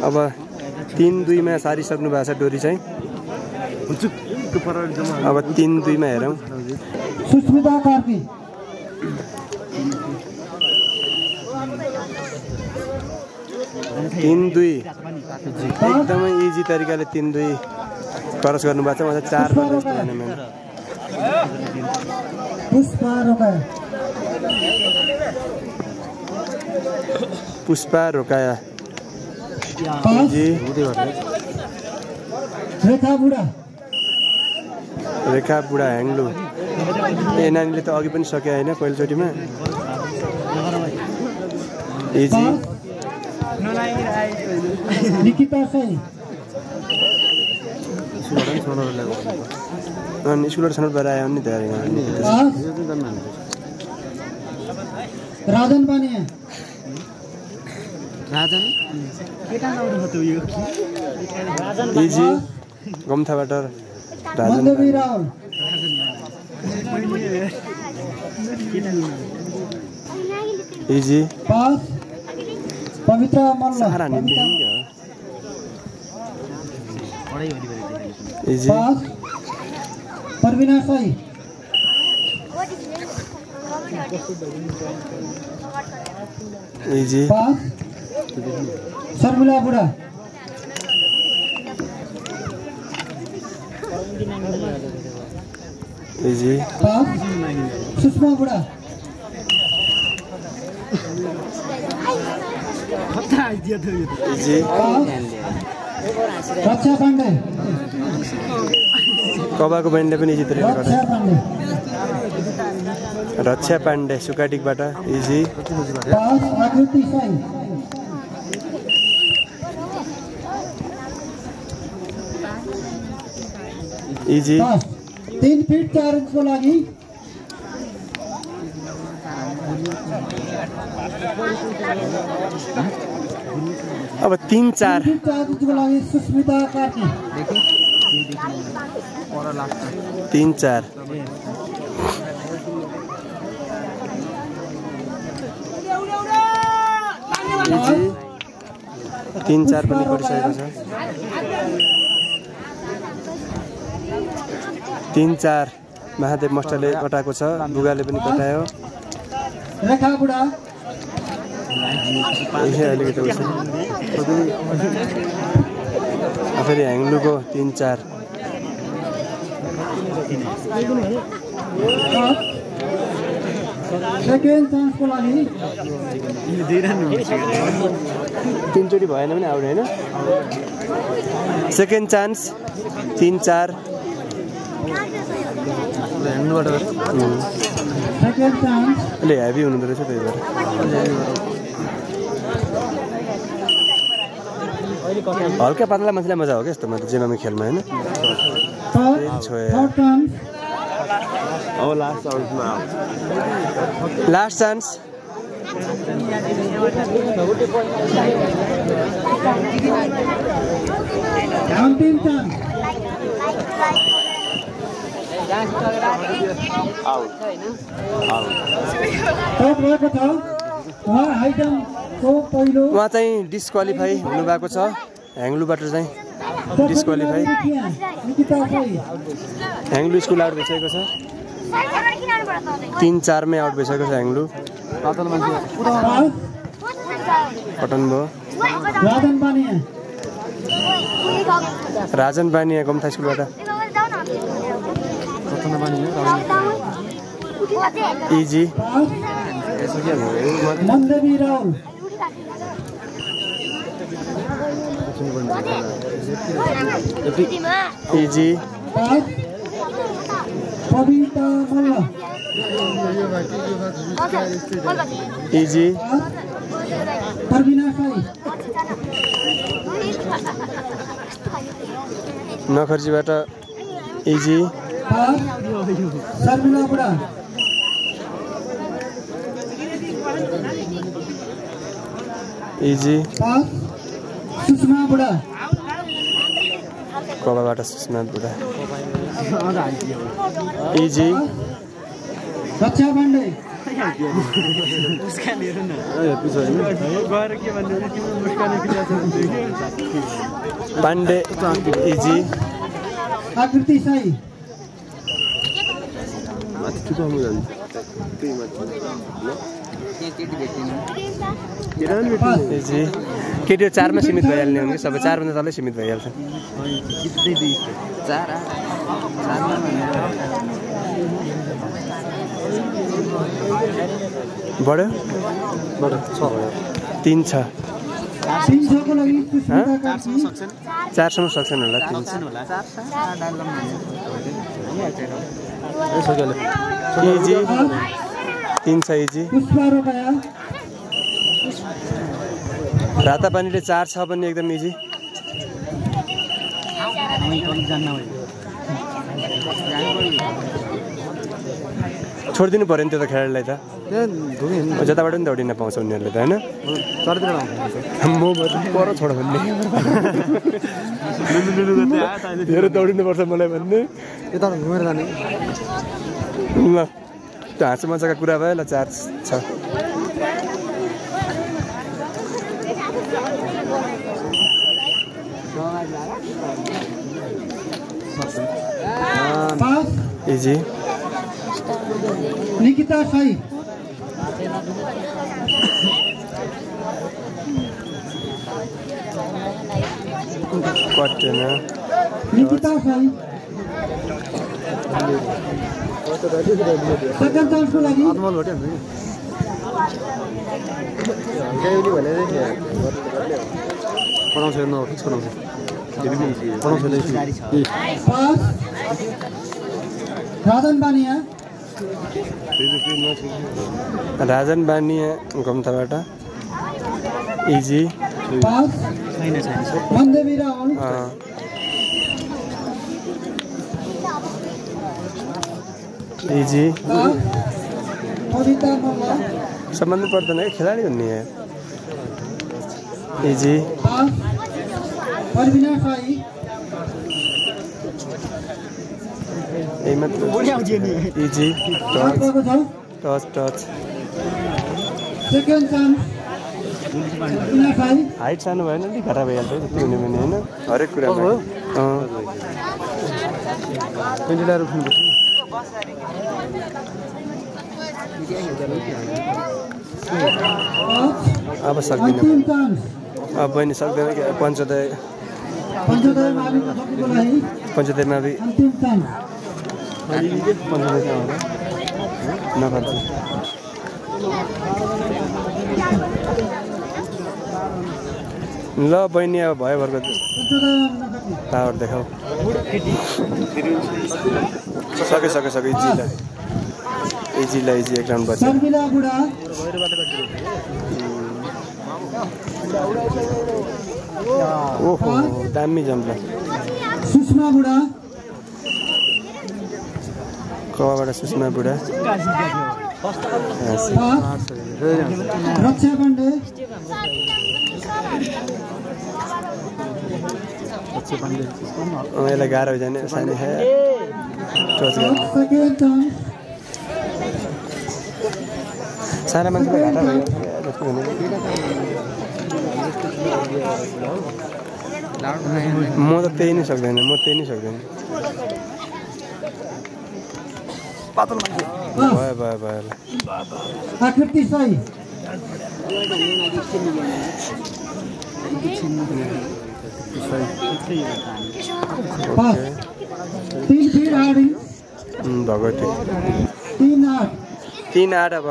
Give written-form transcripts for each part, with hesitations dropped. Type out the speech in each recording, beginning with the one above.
अब 3-2 मा सारिसक्नु भएको छ डोरी चाहिँ। अब 3-2 मा हेरौँ। सुस्मिता कार्की 3-2 एकदमै इजी तरिकाले 3-2 क्रस गर्नुभएको छ। म चाहिँ 4 गर्दै जस्तो भने मैले। पुष्पा रोकाया इजी। रेखा बुढा ह्याङ्लु ए नानीले त अघि पनि सके होइन पहिलोचोटिमा। इजी स्कुलबाट छनौट भएर आयो नि त। राजन बानिया इजी गम्थाबाट राजन इजी पवित्र मल्ल इजी परवीना साई इजी शर्मिला बुढा इजी सुषमा बुढा इजी रक्षा पाण्डे कबाको बहिनीले पनि इजी तरिकाले रक्षा Pandey सुकाटिकबाट easy Aakriti Sai easy 3 fit 4 इंचको लागि अब 3-4 इंचको लागि सुस्मिता कार्की 3-4 इजी 3-4 पनि गरिसकेको छ। 3-4 महादेव मष्टले कटाएको छ। बुगाले पनि कटायो। रेखा बुढा अलिकति फेरि ह्याङ्लुको 3-4 सेकेन्ड चान्सको लागि 3 चोटि भएन भने आउट होइन। सेकेन्ड चान्स 3-4 सेकेन्ड चान्स अलि हेभी हुनुहुँदो रहेछ त्यही भएर। हल्का पातला मान्छेलाई मजा हो क्या यस्तोमा त जेमामी खेलमा होइन। लास्ट चान्स अन्तिम चान्स उहाँ चाहिँ डिस्क्वालिफाई हुनुभएको छ। ह्याङ्लुबाट चाहिँ डिस्क्वालिफाई। ह्याङ्लु स्कुल आउट भइसकेको छ। 3-4 मै आउट भइसकेको छ ह्याङ्लु। पटन भयो। राजन बानिया गम्था स्कुलबाट इजी इजी इजी नखर्जीबाट इजी इजी सुषमा बुढा कबाबाट Sushma Budha easy Raksha Pandey Pandey easy Aakriti Sai easy केटी 4 मा सीमित भइहाल्ने हो कि सबै 4 भन्दा तलै सीमित भइहाल्छ बढ्यो 3 छ 300 को लागि सुस्मिता कार्की 4 सम्म सक्छन् होला 3 इजी 3 छ इजी पुष्पा रोकाया राता पानीले 4 छ पनि एकदम इजी छोडिदिनु पर्यो नि त्यो त खेलाडीलाई त जताबाट पनि दौडिन पाउँछ उनीहरूले त होइन म पर छोड भन्ने धेरै दौडिनुपर्छ मलाई भन्ने यता घुमेर जाने ल त्यो हाँसो मजाको कुरा भयो ल 4 छ easy Nikita Sai कटेन Nikita Sai second chance को लागि पढाउँछ न फिक्स पढाउँछ पास राजन बानिया राजन बानिया गम्ताबाट इजी पास मनदेवी रावल इजी कविता मल्ल सम्बन्ध पर्दैन है खेलाडी हुने इजी पास परविना साई यही मात्र easy touch touch second chance Parvina Sai height सानो भएन नि खराब भइहाल्छ जति हुने भने होइन हरेक कुरा अब सक्दिनँ अन्तिम चान्स अब बहिनी सक्दैन कि पञ्चोदय पञ्चोदय मावि अन्तिम चान्स पञ्चोदय नफाल्छ ल बहिनी अब भयो भरको पावर देखाऊ सके इजी एक राउन्ड बच्छ ओहो दामी जम्प सुषमा बुढा कबाट सुषमा बुढा रक्षा पाण्डे यसलाई गाह्रो जाने सानो साना मान्छेलाई घाटा भयो म त त्यही नै सक्दैन भयो आकृति साई भगवती 3-8 अब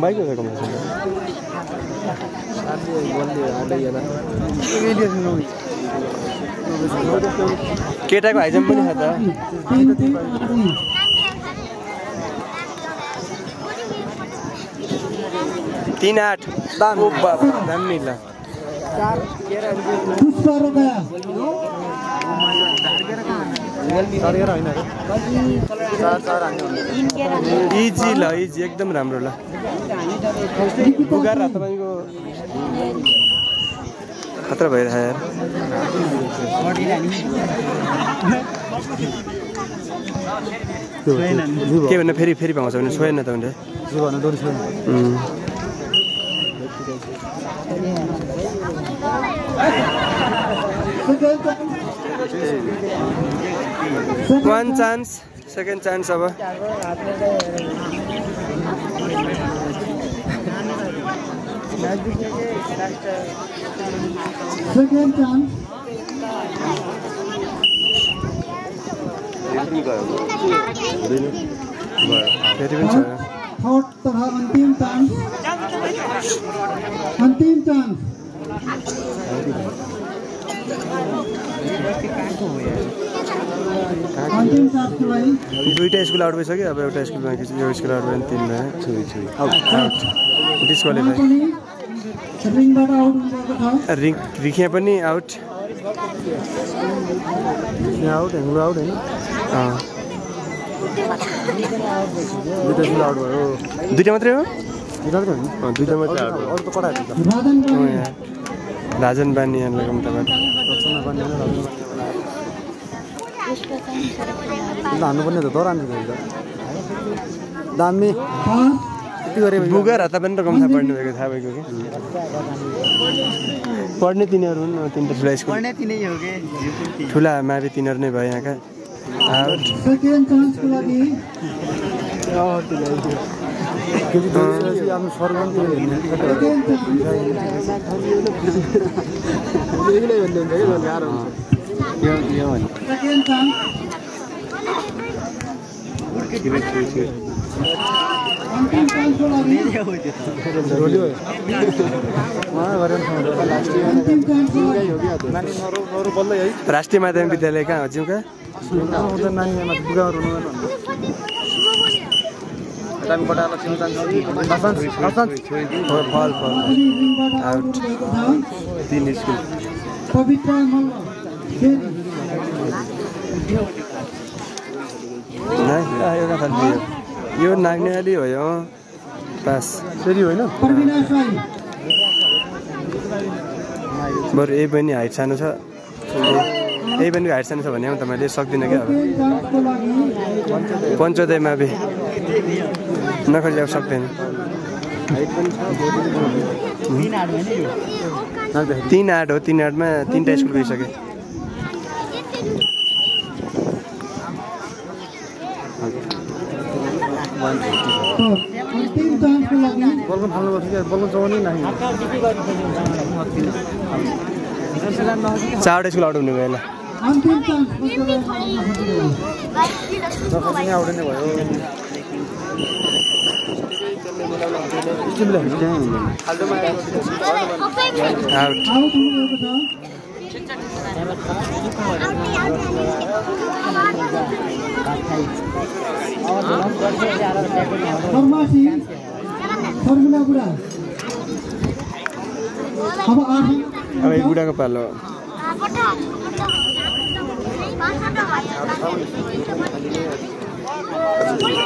बाइक केटाको हाइजम पनि छ त 3-8 दामी ल इजी ल इजी एकदम राम्रो ल बुगार तपाईँको खतरा भइरहेछ यार के भन्नु फेरि फेरि पाउँछ भने छोएन त उनले One chance, second chance अब Second chance. फेरि पनि छ Third तथा अंतिम chance. अंतिम chance. अंतिम chance के लागि दुईटा स्कुल आउट भइसक्यो अब एउटा स्कुल बाँकी छ यो स्कुल आउट भयो 3 भयो आउट डिस्क्वालिफाई रिङबाट आउट हुँदैको छ रिखिया पनि आउट आउट हेङ्गु आउट हैन दुईटा स्कुल आउट भयो दुईटा मात्रै हो दुईटा मात्रै आउट अरु त कडा राजन बानी यहाँलाई कम्ताबाट हान्नुपर्ने त तर हान्छु दामी बुगा राता पनि रकम थाहा पढ्नु भएको थाहा भएको कि पढ्ने तिनीहरू हुन् तिनवटा ठुला स्कुल ठुला मावि तिनीहरू नै भयो यहाँका सेकेन्ड चान्सको लागि राष्ट्रिय माध्यमिक विद्यालय कहाँ हो जिउका फल आउट 3 स्कुल यो नाग्ने अलि हो यो पास फेरि होइन बरु यही पनि हाइट सानो छ यही पनि हाइट सानो छ भने त मैले सक्दिनँ क्या अब पञ्चोदय मावि नखोजी अब सक्दैन 3 8 हो 3 8 मा 3टा स्कुल गइसके चारवटा स्कुल आउट हुने भयो ल अब यो बुढाको पालो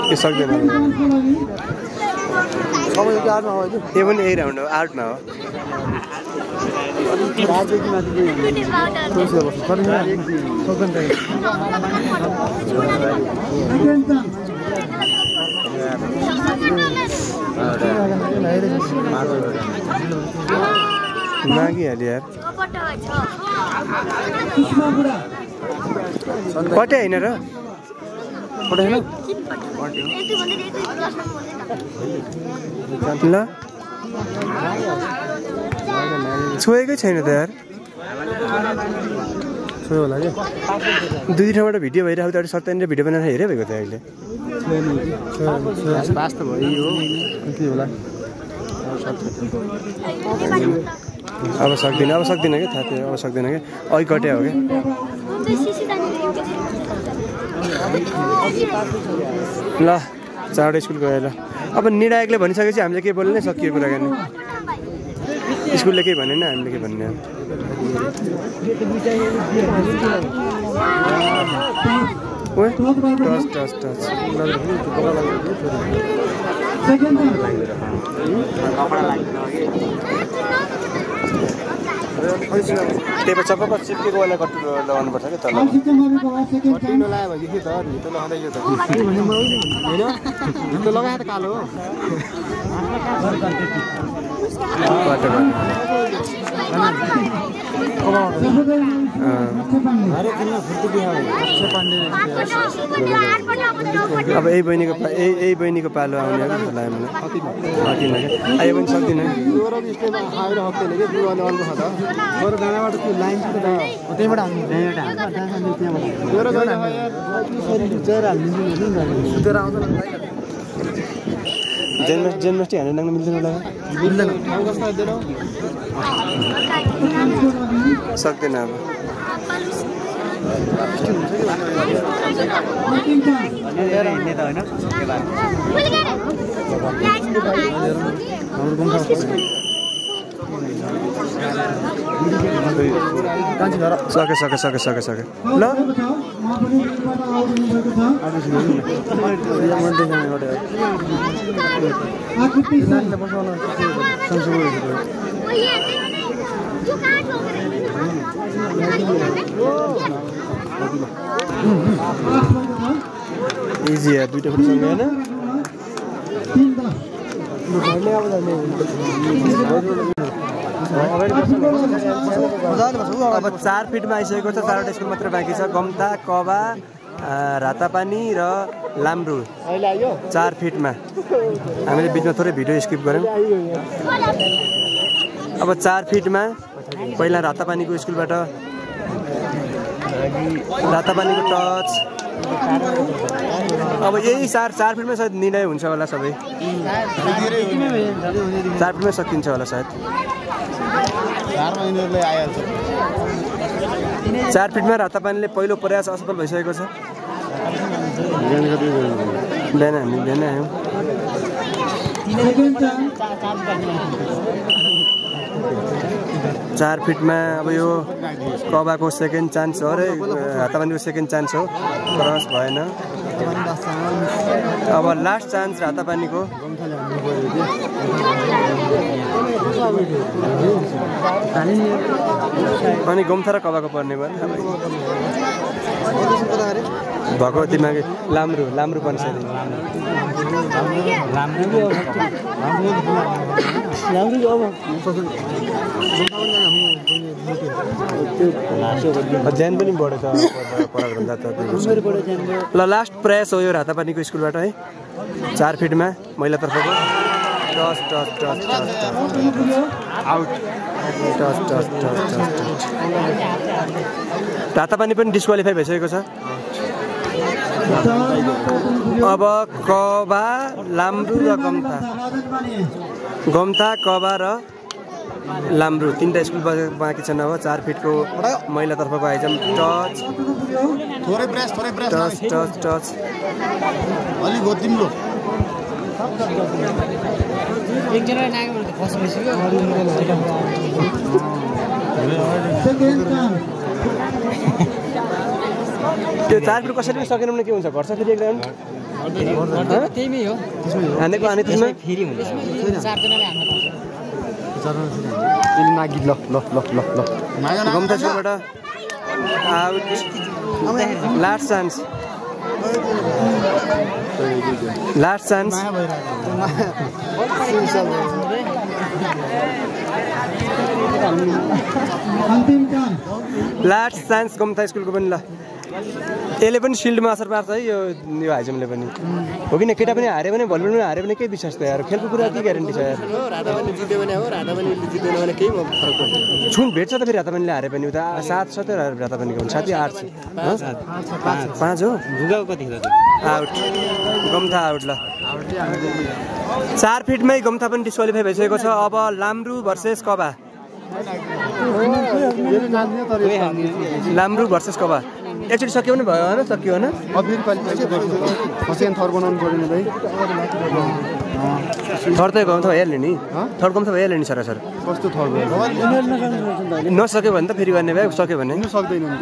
के सक्दैन यो पनि यही राउन्ड हो 8 मा हो मागिहाल्यो यार कतै होइन र ल छोएकै छैन त यार छोयो होला क्या 2 ठाउँबाट भिडियो भइरहेको त सत्तानी भिडियो बनाएर हेरे भएको त अहिले वास्तव भयो होला अब सक्दिनँ क्या थाहा थियो अब सक्दिनँ क्या अघि कट्या हो क्या ल चारवटा स्कुल गयो ल अब निर्णायकले भनिसकेपछि हामीले के बोल्ने सकियो कुराकानी स्कुलले केही भनेन हामीले के भन्ने टच त्यही चप्पा चिप्केको वाला कट्टु लगाउनुपर्छ क्या तल कटिनो लगायो भने के त भित्र लगाउँदै त भित्र लगाए त कालो हो अब यही बहिनीको पालो आउने मलाई आयो पनि सक्दिनँ जन्माष्टमी हालेर नाग्न मिल्दैन होला सक्दैन अब सके ल इजी है दुईटा फुट सँगै हैन अब 4 फिटमा आइसकेको छ 4वटा स्कुल मात्र बाँकी छ गम्ता कबा रातापानी र लाम्ब्रु 4 फिटमा हामीले बिचमा थोरै भिडियो स्किप गर्यौं अब 4 फिटमा पहिला रातापानीको स्कुलबाट रातापानीको टच अब यही 4 फिटमा सायद निर्णय हुन्छ होला सबै 4 फिटमा सकिन्छ होला सायद 4 फिटमा रातापानीले पहिलो प्रयास असफल भइसकेको छ बिहान हामी बिहान आयौँ 4 फिटमा अब यो कबाको सेकेन्ड चान्स हो र रातापानीको सेकेन्ड चान्स हो क्रस भएन अब लास्ट चान्स रातापानीको अनि गम्था र कबाको पर्ने भयो भगवतीमा लाम्ब्रु पर्छ ज्यान पनि बढेछ ल लास्ट प्रयास हो यो रातापानीको स्कुलबाट है 4 फिटमा महिलातर्फको आउट रातापानी पनि डिस्क्वालिफाई भइसकेको छ अब कबा लाम्ब्रु र गम्था कबा र लाम्ब्रु 3टा स्कुल बाँकी छन् अब 4 फिटको महिलातर्फको आइजम टच अलि गोतिम्रो त्यो 4 फिट कसरी सकेन भने के हुन्छ घट्छ फेरि एक राउन्ड त्यहीमै हो हानेको हाने त्यसमा फेरि हुन्छ 4 जनाले हान्न पाउँछ गम्था स्कुलबाट out last chance last chance Gamtha स्कुलको पनि ल यसले पनि सिल्डमा असर पार्छ है यो हाइजमले पनि हो किन केटा पनि हार्यो भने भलिबलमा हार्यो भने केही विश्वास त यार खेलको कुरा के ग्यारेन्टी छ यार रातापानी जित्यो भने हो रातापानी जित्दैन भने केही फरक पर्दैन छुन भेट्छ त फेरि रातापानीले हारे पनि उता 7 छ त रातापानीको पनि 7 8 5 हो भुगाउ कति खेल्छ आउट गम्था आउट ल 4 फिटमै गम्था पनि डिस्क्वालिफाई भइसकेको छ अब लाम्ब्रु भर्सेस कबा लाम्ब्रु भर्सेस कबा एकचोटि सक्यो भने भयो होइन सकियो होइन अब फेरि सेकेन्ड थर्ड बनाउनु पर्दैन भाइ थर्ड त गम त भइहाल्यो नि थर्ड गम त भइहाल्यो नि सर कस्तो थर्ड भयो नसक्यो भने त फेरि गर्ने भए सक्यो भने सक्दैनन्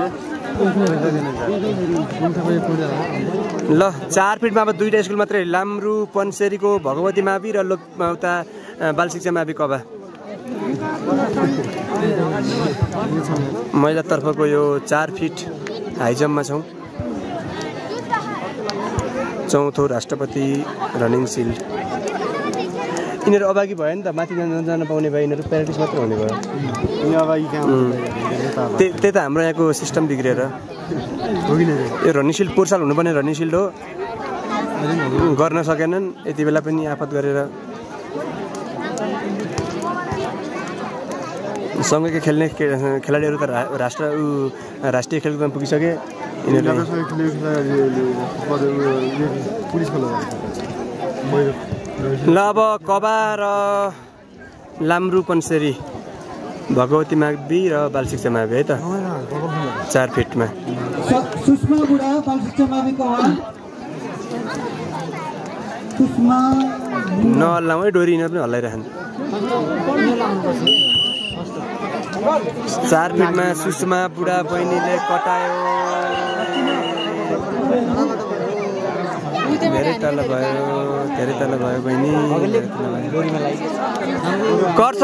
ल 4 फिटमा अब दुईटा स्कुल मात्रै लाम्रू पनसेरीको भगवती मावि र उता बाल शिक्षा मावि कबा महिलातर्फको यो 4 फिट हाई जम्पमा छौँ चौथो राष्ट्रपति रनिङ सिल्ड यिनीहरू अभागी भयो नि त माथि जान पाउने भयो यिनीहरू प्र्याक्टिस मात्रै हुने भयो त्यही त हाम्रो यहाँको सिस्टम बिग्रिएर यो रनिङ सिल्ड पोहोर साल हुनुपर्ने रनिङ सिल्ड हो गर्न सकेनन् यति बेला पनि आफत गरेर सँगैकै खेल्ने खेलाडीहरू त राष्ट्रिय खेलकुदमा पुगिसके ल अब कबा र लाम्रू पनसेरी भगवती मावि र बाल शिक्षा मावि है त 4 फिटमा सुषमा बुढा बाल शिक्षा मावि कबा सुषमा नहल्लाउँ है डोरी यिनीहरू पनि हल्लाइरहन् 4 फिटमा सुषमा बुढा बहिनीले कटायो धेरै तल भयो बहिनी गर्छ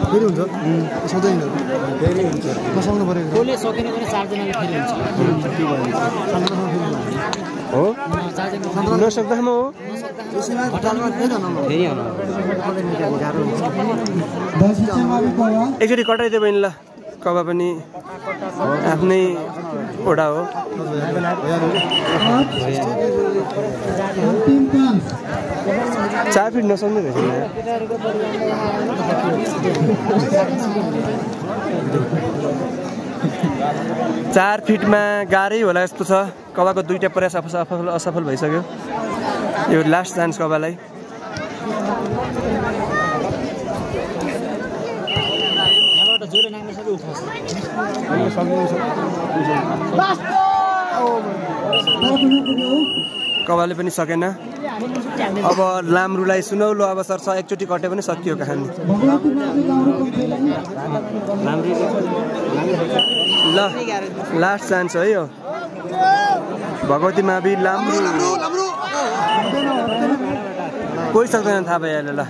फेरि हुन्छ सधैँ नसक्नु पऱ्यो कसले सकेन भने 4 जनाले फेरि हुन्छ हो नसक्दामा हो एकचोटि कटाइदियो बहिनी ल कबा पनि आफ्नै ओडा हो 4 फिट नसक्ने रहेछ 4 फिटमा गाह्रै होला जस्तो छ कबाको दुईटा प्रयास असफल भइसक्यो यो लास्ट चान्स कबालाई कबाले पनि सकेन अब लाम्रूलाई सुनौलो अवसर छ एकचोटि कट्यो पनि सकियो कहानी ल लास्ट चान्स है यो भगवती मावि लाम्रू कोही सक्दैन थाहा भइहाल्यो ल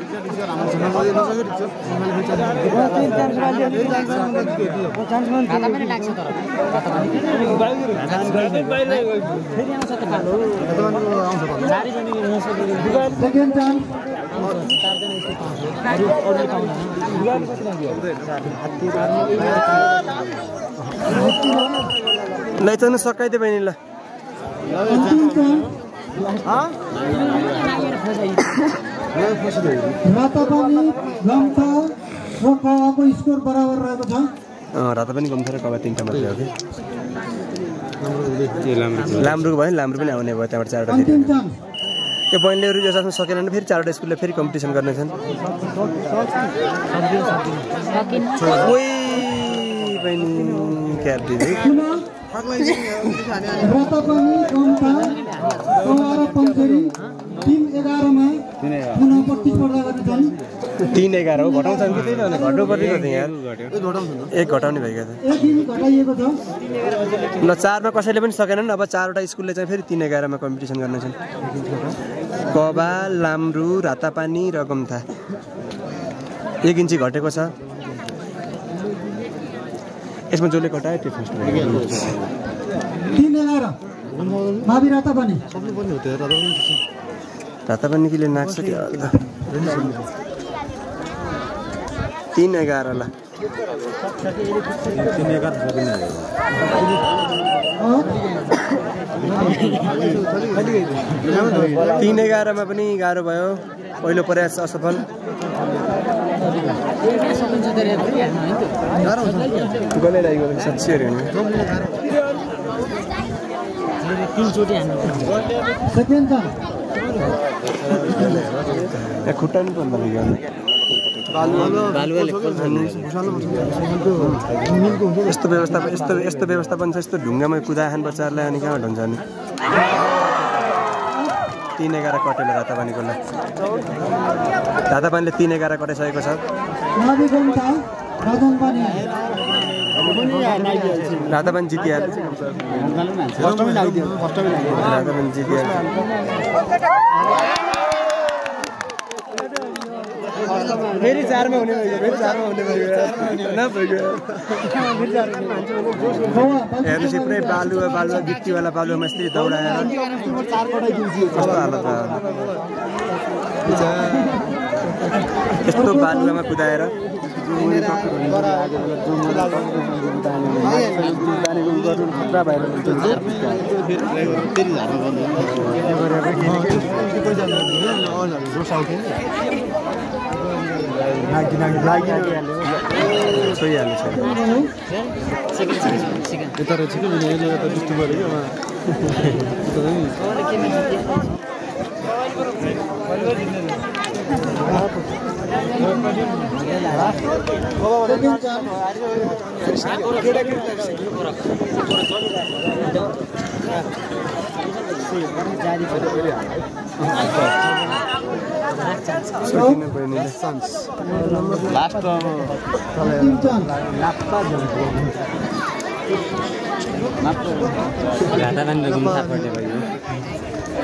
लैजानु सकाइदियो बहिनी ल रातापानी गम्था र कबाको स्कोर बराबर रहेको छ रातापानी गम्था र कबा 3टा मात्रै हो कि लाम्रुको भयो लाम्रु पनि आउने भयो त्यहाँबाट 4वटा फेरि यो बहिनीले रिजर्भमा सकेन भने फेरि 4वटा स्कुलले फेरि कम्पिटिसन गर्नेछन् बहिनी क्याप दिँदै रातापानी गम्था कबा र पनसेरी 3-11 पुनः प्रतिस्पर्धा गर्नेछन् 3-11 हो घटाउँछन् कि त्यही भने घट्नु पर्ने हो यहाँ एक घटाउने भइगयो त एक दिन घटाइएको छ ल 4मा कसैले पनि सकेनन् अब 4वटा स्कुलले चाहिँ फेरि 3-11 मा कम्पिटिसन गर्नेछन् कबा लाम्रू रातापानी र गम्था 1 इन्ची घटेको छ यसमा जसले कटायो त्यो फर्स्ट 3-11 मावि रातापानी रातापानी किले नाक्छ त्यो 3-11 ल 3-11 मा पनि गाह्रो भयो पहिलो प्रयास असफल गलै लाग्यो साँच्चै हेर्यो नि सेकेन्ड चान्स खुट्टा नि पर्दा लाग्यो यस्तो व्यवस्थापन छ यस्तो ढुङ्गामा कुदाखान बच्चाहरूलाई अनि कहाँबाट हुन्छ नि 3-11 कटेल रातापानीकोलाई रातापानीले 3-11 कटाइसकेको छ मावि गम्था रातनपानी रातापानी जितिहाल्छ रातापानी जितिहाल्छ फेरि 4 मा हुने भयो हेर्नुहोस् पुरै बालुवा गिट्टीवाला बालुवामा यस्तै दौडाएर कस्तो हालत यस्तो बालुवामा कुदाएर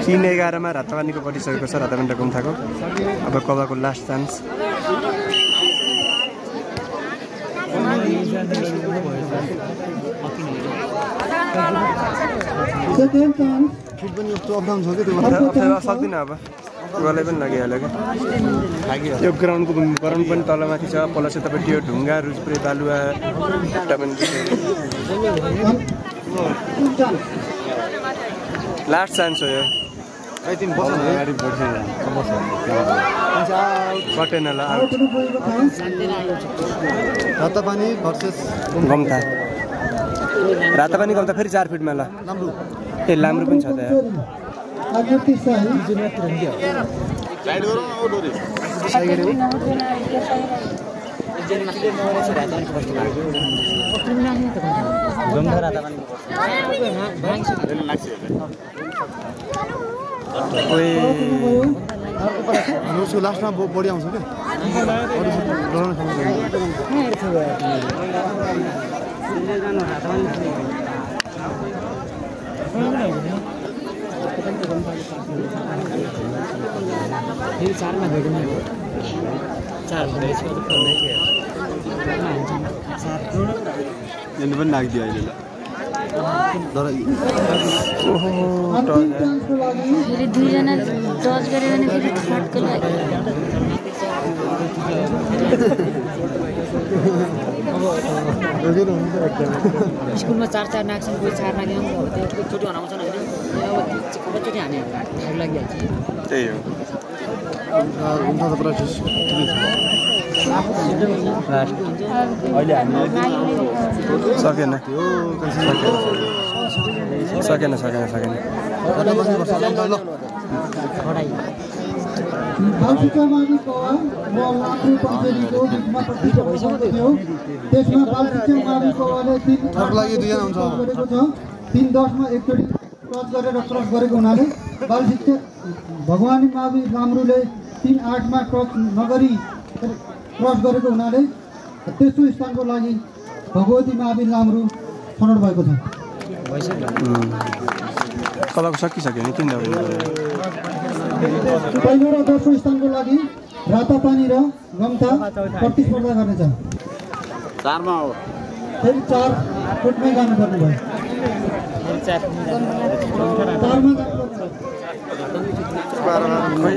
तीन 11 मा रातापानीको पटिसकेको छ रातापानी र गुम्थाको अब कबाको लास्ट चान्स सक्दिनँ अब गलै पनि लागिहाल्यो क्या यो ग्राउन्ड पनि तलमाथि छ पल्लो चाहिँ तपाईँ त्यो ढुङ्गा रुचपुरे बालुवा पनि लास्ट चान्स हो यो कटेन ल रातापानी भर्सेस गम्था रातापानी गम्था फेरि 4 फिटमा ल ए लाम्रो पनि छ त उसको लास्टमा बढी आउँछ क्या फेरि 4 मा भेट्नु 4 पनि लाग्दियो अहिले फेरि दुईजना टच गऱ्यो भने फेरि फटको लाग्यो स्कुलमा 4 नाक्छन् कोही 4 नाक्यो त्यो चोटि हराउँछ नि अब चोटि हाने थाक लागिहाल्छ त्यही हो गुम्था त पुरा सकेन बालसिका मावि कवाल र लाम्रू पञ्चेरीको बिचमा प्रतिस्पर्धा थियो त्यसमा बालसिका मावि कवालले 3-10 मा एकचोटि क्रस गरेर क्रस गरेको हुनाले बालसिका भगवानी मावि लाम्रूले 3-8 मा क्रस नगरी क्रस गरेको हुनाले तेस्रो स्थानको लागि भगवती मावि लाम्रू छनौट भएको छ कलाको सकिसक्यो नि किन पहिलो र दोस्रो स्थानको लागि रातापानी र गम्था प्रतिस्पर्धा गर्नेछ 4 मा हो फेरि 4 फुटमै जानुपर्ने भयो 4 मा खोइ